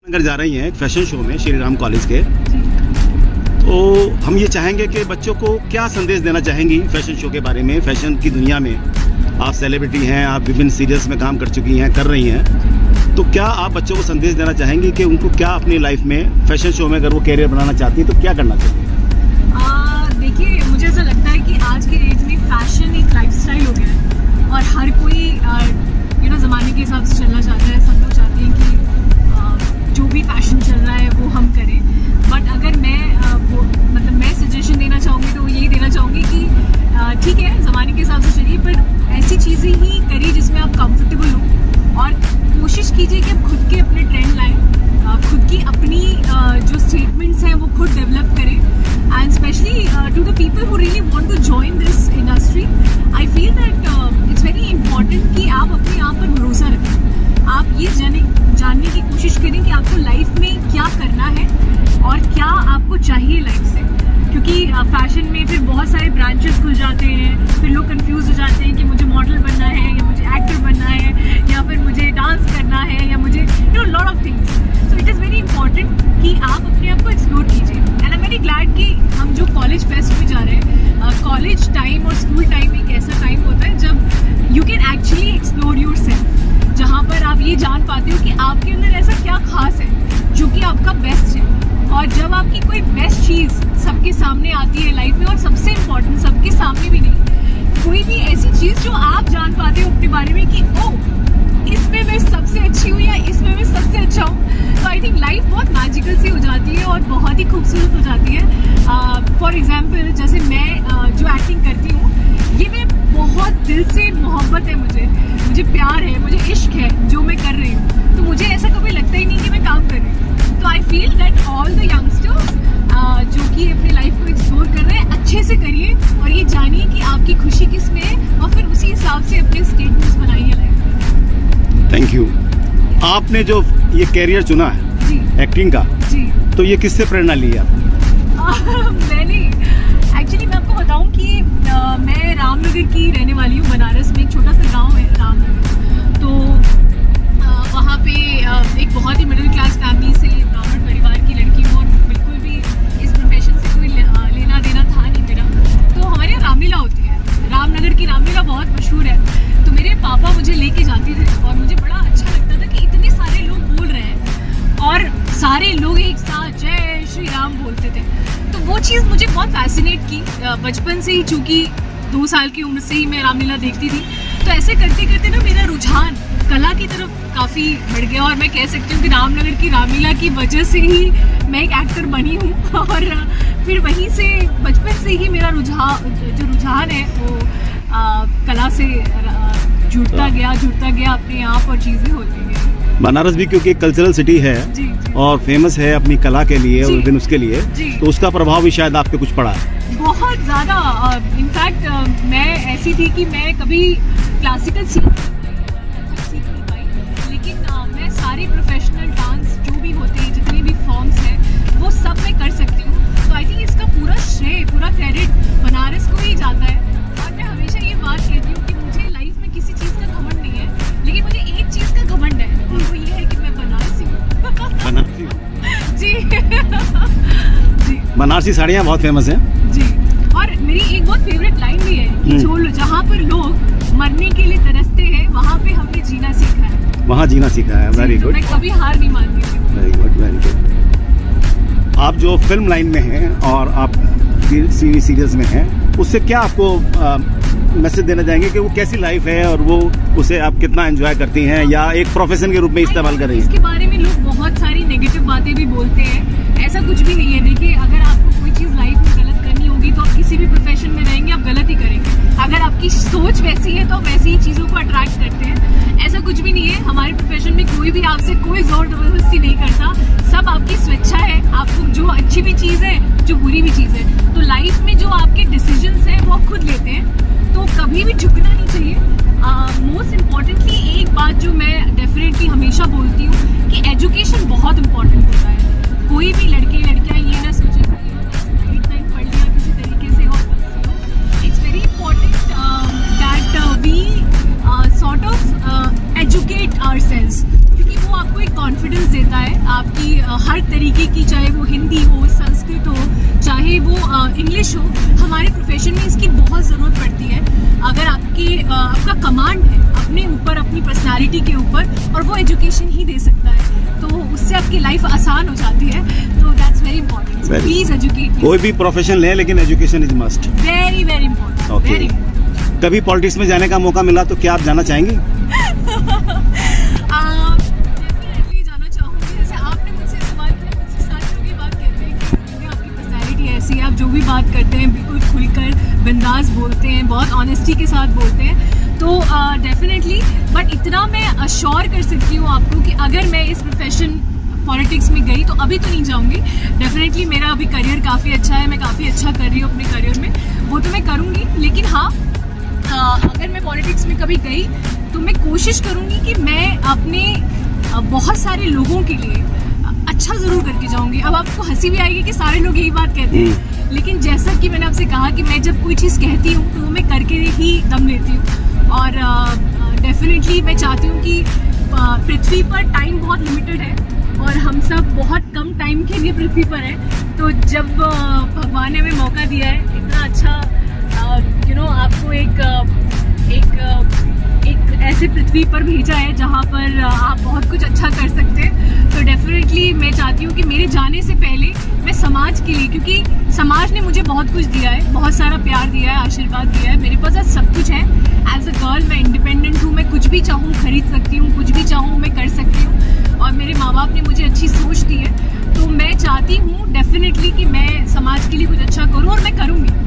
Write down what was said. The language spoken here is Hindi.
अगर जा रही हैं एक फैशन शो में श्री राम कॉलेज के, तो हम ये चाहेंगे कि बच्चों को क्या संदेश देना चाहेंगी फैशन शो के बारे में। फैशन की दुनिया में आप सेलिब्रिटी हैं, आप विभिन्न सीरियल्स में काम कर चुकी हैं, कर रही हैं, तो क्या आप बच्चों को संदेश देना चाहेंगी कि उनको क्या अपनी लाइफ में फैशन शो में अगर वो कैरियर बनाना चाहती है तो क्या करना चाहिए? देखिए, मुझे ऐसा लगता है कि आज के एज में फैशन एक लाइफस्टाइल हो गया है और हर कोई ज़माने के हिसाब से चलना चाहता है। सब लोग चाहते हैं कि जो भी फैशन चल रहा है वो हम करें। बट अगर मैं सजेशन देना चाहूँगी तो यही देना चाहूँगी कि ठीक है, ज़माने के हिसाब से चलिए, पर ऐसी चीज़ें ही करिए जिसमें आप कंफर्टेबल हो और कोशिश कीजिए कि आप खुद के अपने ट्रेंड लाएं, खुद की अपनी जो स्टेटमेंट्स हैं वो खुद डेवलप करें। And specially to the people who really want to join this industry, I feel that it's very important कि आप अपने आप पर भरोसा रखें। आप ये जानने की कोशिश करें कि आपको लाइफ में क्या करना है और क्या आपको चाहिए लाइफ से, क्योंकि फैशन में फिर बहुत सारे ब्रांचेस खुल जाते हैं। फिर लोग कंफ्यूज हो जाते हैं कि मुझे मॉडल बनना है या मुझे एक्टर बनना है या फिर मुझे डांस करना है या मुझे lot of things. So it is very important कि आप अपने आप को एक्सप्लोर कीजिए। And I am very glad कि हम जो कॉलेज फेस्ट में जा रहे हैं, कॉलेज टाइम और स्कूल टाइम एक ऐसा टाइम होता है जब you can actually explore your self, जहाँ पर आप ये जान पाते हो कि आपके अंदर ऐसा क्या खास है जो कि आपका बेस्ट है। और जब आपकी कोई बेस्ट चीज़ सबके सामने आती है लाइफ में, और सबसे इम्पोर्टेंट सबके सामने भी नहीं, कोई भी ऐसी चीज़ जो आप जान पाते हो अपने बारे में कि ओह, इसमें मैं सबसे अच्छी हूँ या इसमें मैं सबसे अच्छा हूँ, तो आई थिंक लाइफ बहुत मैजिकल सी हो जाती है और बहुत ही खूबसूरत हो जाती है। फॉर एग्जाम्पल, जैसे मैं जो एक्टिंग करती हूँ, ये मैं बहुत दिल से मोहब्बत है, मुझे प्यार है, मुझे इश्क है जो मैं कर रही हूँ, तो मुझे ऐसा कभी लगता ही नहीं कि मैं काम कर रही हूँ। तो आई feel that all the youngsters जो कि अपनी लाइफ को एक्सप्लोर कर रहे हैं, अच्छे से करिए और ये जानिए कि आपकी खुशी किस में है और फिर उसी हिसाब से अपने स्टेटमेंट्स बनाइए लाइफ में। Thank you. आपने जो ये कैरियर चुना है जी, एक्टिंग का जी, तो ये किससे प्रेरणा ली है? मैंने एक्चुअली, मैं आपको बताऊं कि मैं रामनगर की रहने वाली हूँ। बनारस में एक छोटा सा गांव है रामनगर, तो वहाँ पे एक बहुत ही मिडिल क्लास फैमिली से, ब्राह्मण परिवार की लड़की हूँ और बिल्कुल भी इस प्रोफेशन से कोई लेना देना था नहीं मेरा। तो हमारे यहाँ रामलीला होती है, रामनगर की रामलीला बहुत मशहूर है। तो मेरे पापा मुझे लेके जाते थे और मुझे बड़ा अच्छा लगता था कि इतने सारे लोग बोल रहे हैं और सारे लोग एक साथ जय श्री राम बोलते थे। तो वो चीज़ मुझे बहुत फैसिनेट की बचपन से ही, चूँकि 2 साल की उम्र से ही मैं रामलीला देखती थी। तो ऐसे करते करते ना मेरा रुझान कला की तरफ काफ़ी बढ़ गया और मैं कह सकती हूँ कि रामनगर की रामलीला की वजह से ही मैं एक एक्टर बनी हूँ। और फिर वहीं से बचपन से ही मेरा रुझान है वो कला से जुड़ता गया अपने आप और चीज़ें होती गई। बनारस भी क्योंकि एक कल्चरल सिटी है जी, जी, और फेमस है अपनी कला के लिए और विभिन्न उसके लिए, तो उसका प्रभाव भी शायद आपके कुछ पड़ा है। बहुत ज़्यादा। इनफैक्ट मैं ऐसी थी कि मैं कभी क्लासिकल सीख नहीं पाई, लेकिन मैं सारे प्रोफेशनल डांस जो भी होते हैं, जितने भी फॉर्म्स हैं, वो सब मैं कर सकती हूँ। तो आई थिंक इसका पूरा श्रेय, पूरा क्रेडिट बनारस को ही जाता है। और मैं हमेशा ये बात कहती हूँ कि मुझे लाइफ में किसी चीज़ का घमंड नहीं है, लेकिन मुझे एक चीज़ का घमंड है और वो ये है कि मैं बनारसी हूँ। जी जी, बनारसी साड़ियाँ बहुत फेमस हैं जी। और मेरी एक बहुत फेवरेट लाइन भी है कि जहाँ पर लोग मरने के लिए तरसते हैं, वहाँ पे हमने जीना सीखा है। वहाँ जीना सीखा है। Very good. मैं कभी हार नहीं मानती। Very good, very good. आप जो फिल्म लाइन में हैं और आप सीरियल्स में हैं, उससे क्या आपको मैसेज देना चाहेंगे कि वो कैसी लाइफ है और वो उसे आप कितना एंजॉय करती हैं या एक प्रोफेशन के रूप में इस्तेमाल कर रही हैं? इसके बारे में लोग बहुत सारी नेगेटिव बातें भी बोलते हैं, ऐसा कुछ भी नहीं है। देखिए, अगर आपको कोई चीज़ लाइफ में गलत करनी होगी तो आप किसी भी प्रोफेशन में रहेंगे, आप गलत ही करेंगे। अगर आपकी सोच वैसी है तो वैसी ही चीज़ों को अट्रैक्ट करते हैं, ऐसा कुछ भी नहीं है। हमारे प्रोफेशन में कोई भी आपसे कोई जोर जबरदस्ती नहीं करता, सब आपकी स्वेच्छा है। आपको जो अच्छी भी चीज़ है, जो बुरी भी चीज़ है, तो लाइफ में जो आपके डिसीजंस हैं वो आप खुद लेते हैं, तो कभी भी झुकना नहीं चाहिए। मोस्ट इम्पॉर्टेंटली एक बात जो मैं डेफिनेटली हमेशा बोलती हूँ कि एजुकेशन बहुत इम्पॉर्टेंट होता है। कोई भी लड़के लड़कियाँ ये ना सोचें कि 8 9 पढ़ लिया किसी तरीके से और it's very important that we sort of educate ourselves, क्योंकि वो आपको एक कॉन्फिडेंस देता है तरीके की, चाहे वो हिंदी हो, संस्कृत हो, चाहे वो इंग्लिश हो, हमारे प्रोफेशन में इसकी बहुत ज़रूरत पड़ती है। अगर आपका कमांड है अपने ऊपर, अपनी पर्सनालिटी के ऊपर, और वो एजुकेशन ही दे सकता है, तो उससे आपकी लाइफ आसान हो जाती है। तो that's very important. Please educate. कोई भी प्रोफेशन ले, लेकिन education is must. Very very important. Okay, कभी पॉलिटिक्स में जाने का मौका मिला तो क्या आप जाना चाहेंगी? डेफिनेटली जाना चाहूँगी। जैसे आपने मुझसे सवाल किया, मुझसे सारे लोग ये बात कहते हैं कि आपकी पर्सनैलिटी ऐसी है, आप जो भी बात करते हैं बिल्कुल खुलकर बिंदास बोलते हैं, बहुत ऑनेस्टी के साथ बोलते हैं। तो डेफिनेटली, बट इतना मैं अश्योर कर सकती हूँ आपको कि अगर मैं इस प्रोफेशन पॉलिटिक्स में गई तो अभी तो नहीं जाऊंगी। डेफिनेटली मेरा अभी करियर काफ़ी अच्छा है, मैं काफ़ी अच्छा कर रही हूँ अपने करियर में, वो तो मैं करूँगी। लेकिन हाँ, अगर मैं पॉलिटिक्स में कभी गई तो मैं कोशिश करूँगी कि मैं अपने बहुत सारे लोगों के लिए अच्छा ज़रूर करके जाऊँगी। अब आपको हंसी भी आएगी कि सारे लोग यही बात कहते हैं, लेकिन जैसा कि मैंने आपसे कहा कि मैं जब कोई चीज़ कहती हूँ तो मैं करके ही दम लेती हूँ। और डेफिनेटली मैं चाहती हूँ कि पृथ्वी पर टाइम बहुत लिमिटेड है और हम सब बहुत कम टाइम के लिए पृथ्वी पर हैं। तो जब भगवान ने हमें मौका दिया है, इतना अच्छा आपको एक ऐसे पृथ्वी पर भेजा है जहाँ पर आप बहुत कुछ अच्छा कर सकते हैं। तो डेफिनेटली मैं चाहती हूँ कि मेरे जाने से पहले मैं समाज के लिए, क्योंकि समाज ने मुझे बहुत कुछ दिया है, बहुत सारा प्यार दिया है, आशीर्वाद दिया है, मेरे पास आज सब कुछ है। एज अ गर्ल मैं इंडिपेंडेंट हूँ, मैं कुछ भी चाहूँ खरीद सकती हूँ, कुछ भी चाहूँ मैं कर सकती हूँ, और मेरे माँ बाप ने मुझे अच्छी सोच दी है। तो मैं चाहती हूँ डेफिनेटली कि मैं समाज के लिए कुछ अच्छा करूँ, और मैं करूँगी।